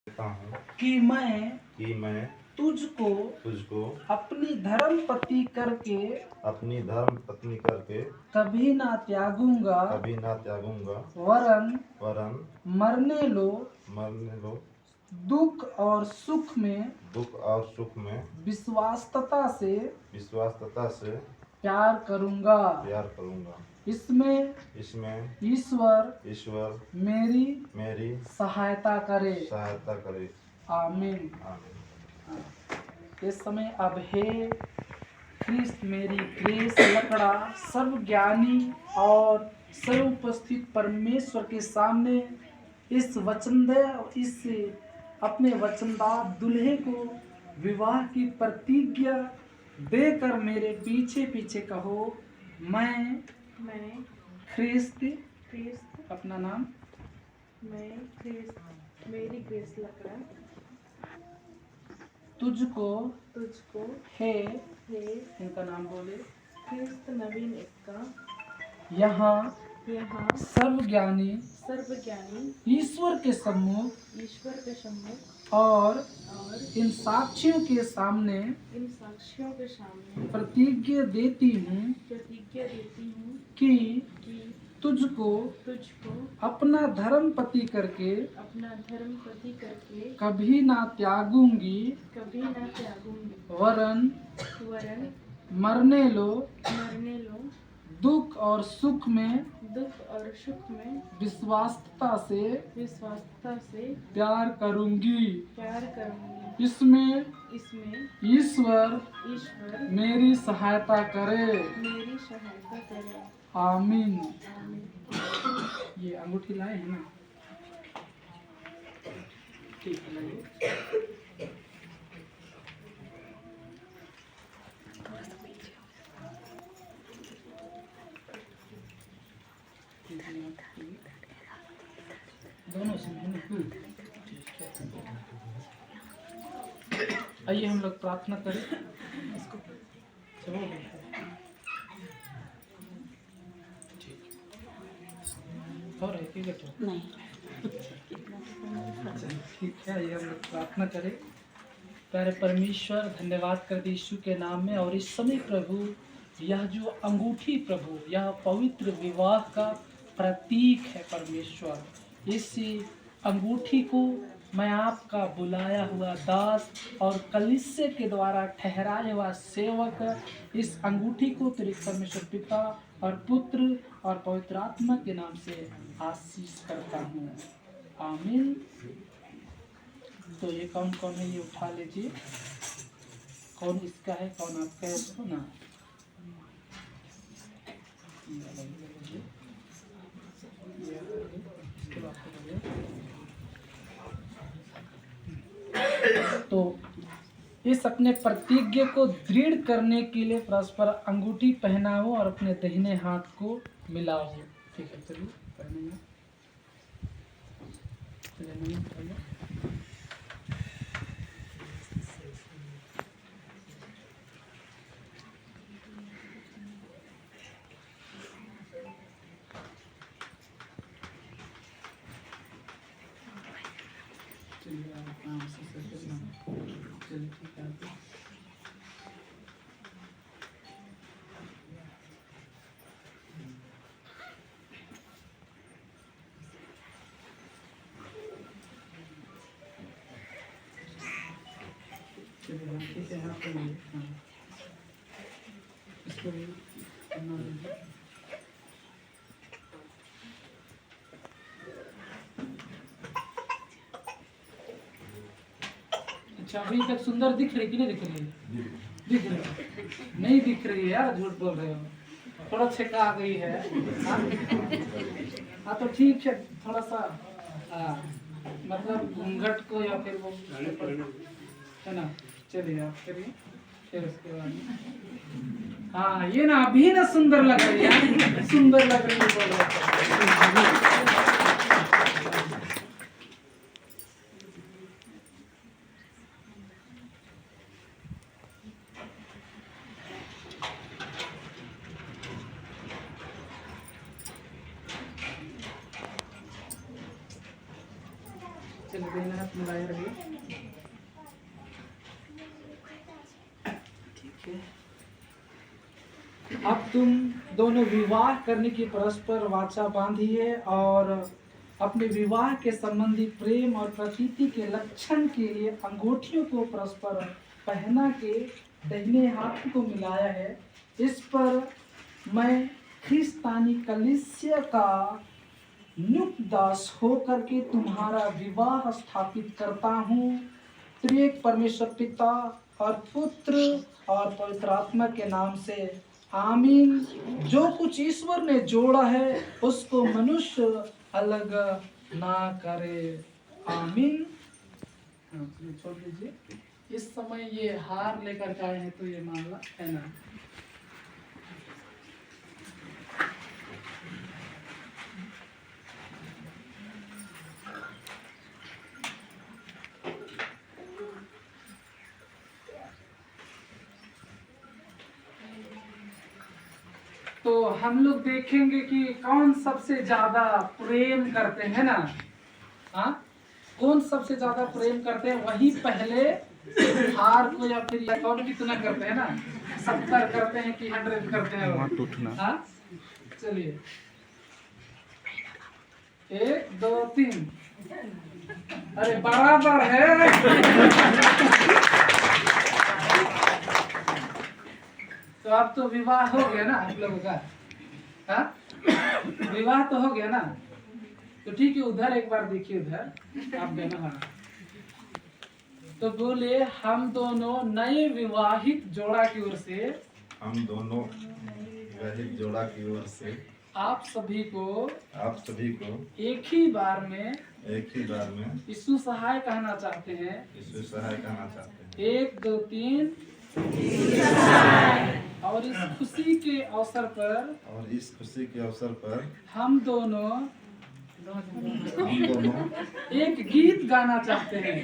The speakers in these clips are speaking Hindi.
देता हूँ कि मैं तुझको तुझको अपनी धर्म पत्नी करके कभी ना त्यागूंगा, वरन मरने लो दुख और सुख में विश्वासता से प्यार करूंगा। इसमें ईश्वर मेरी सहायता करे। आमीन। इस समय अब हे ख्रिस्त मेरी ग्रेस लकड़ा सर्वज्ञानी और सर्वोपस्थित परमेश्वर के सामने इस अपने वचनदार दुल्हे को विवाह की प्रतिज्ञा देकर मेरे पीछे पीछे कहो, मैं ख्रिस्त अपना नाम, मैं ख्रिस्त मेरी ग्रेस लकड़ा तुझको हे इनका नाम बोले, ख्रिस्त नवीन इसका यहाँ सर्वज्ञानी ईश्वर के सम्मुख और इन साक्षियों के सामने प्रतिज्ञा देती हूँ कि तुझको अपना धर्म पति करके कभी ना त्यागूंगी, वरन मरने लो दुख और सुख में विश्वासता से प्यार करूंगी। इसमें ईश्वर मेरी सहायता करे। आमीन। ये अंगूठी लाए हैं ना? ठीक है, लाइए। दोनों से आइए हम लोग प्रार्थना करें। चलो और है कि नहीं? ठीक है, आइए हम लोग प्रार्थना करें। प्यारे परमेश्वर, धन्यवाद करते यीशु के नाम में। और इस समय प्रभु, यह जो अंगूठी प्रभु, यह पवित्र विवाह का प्रतीक है परमेश्वर। इस अंगूठी को मैं आपका बुलाया हुआ दास और कलीसिया के द्वारा ठहराया हुआ सेवक इस अंगूठी को तेरे परमेश्वर पिता और पुत्र और पवित्र आत्मा के नाम से आशीष करता हूँ। आमीन। तो ये कौन कौन है, ये उठा लीजिए। कौन इसका है, कौन आपका है, उसको ना तो इस अपने प्रतिज्ञा को दृढ़ करने के लिए परस्पर अंगूठी पहनाओ और अपने दाहिने हाथ को मिलाओ। ठीक है, चलिए पहनेंगे। अच्छा, अभी तक सुंदर दिख रही कि नहीं दिख रही? दिख रही नहीं दिख रही है यार, झूठ बोल रहे हो। थोड़ा छेका आ गई है। हाँ तो ठीक है, थोड़ा सा मतलब घूंघट को या फिर वो है ना। चलिए आप करिए, फिर उसके बाद हाँ ये ना अभी ना सुंदर लग रही है, सुंदर लग रही है बोल रहे। चलिए मिलाए रहिए। ठीक है, अब तुम दोनों विवाह करने की परस्पर वाचा बांधी है और अपने विवाह के संबंधी प्रेम और प्रतीति के लक्षण के लिए अंगूठियों को परस्पर पहना के दाहिने हाथ को मिलाया है। इस पर मैं ख्रिस्तानी कलीसिया का नियुक्त दास होकर के तुम्हारा विवाह स्थापित करता हूँ। त्रिएक परमेश्वर पिता और पुत्र और पवित्र आत्मा के नाम से आमीन। जो कुछ ईश्वर ने जोड़ा है उसको मनुष्य अलग ना करे। आमीन। छोड़ दीजिए। इस समय ये हार लेकर के आए हैं तो ये मामला है ना। तो हम लोग देखेंगे कि कौन सबसे ज्यादा प्रेम करते हैं ना। हाँ, कौन सबसे ज्यादा प्रेम करते हैं वही पहले हार को या फिर कौन कितना करते हैं ना, 70 करते हैं कि 100 करते हैं। हाँ, चलिए 1 2 3। अरे बराबर है। तो अब तो विवाह हो गया ना आप लोगों का। हाँ, विवाह तो हो गया ना। तो ठीक है, उधर एक बार देखिए, उधर आप देना। हाँ, तो बोले हम दोनों नए विवाहित जोड़ा की ओर से, हम दोनों विवाहित जोड़ा की ओर से आप सभी को एक ही बार में यीशु सहाय कहना चाहते हैं। यीशु सहाय कहना चाहते हैं। 1 2 3। और इस खुशी के अवसर पर हम दोनों एक गीत गाना चाहते हैं।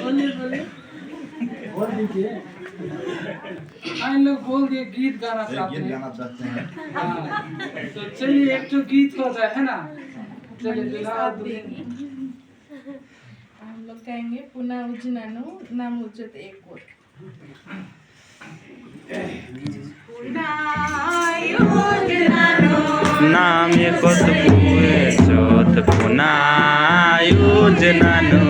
बोलिए बोल दीजिए। इन लोग बोल दिए गीत गाना चाहते हैं। हाँ, तो चलिए एक तो गीत हो जाए, है ना। चलिए हम लोग कहेंगे पुनः उजनानु नाम उजत एक कोट। नाम एकत पुए चोत पुनः योजनानु।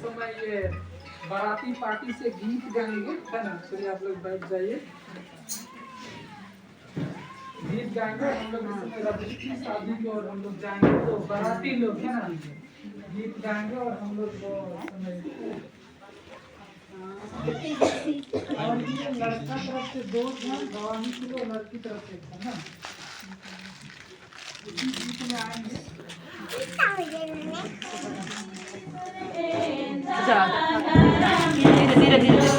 समय ये बाराती पार्टी से गीत गाएंगे, है ना। चलिए आप लोग बैठ जाइए, गीत गाएंगे। हम लोग इस समय रजनी की शादी की ओर हम लोग जाएंगे, तो बाराती लोग है ना गीत गाएंगे और हम लोग वो समय और ये लड़का तरफ से 2 ध्यान, गवाही के लिए लड़की तरफ से 1 है ना। गीत में आएंगे धीरे धीरे धीरे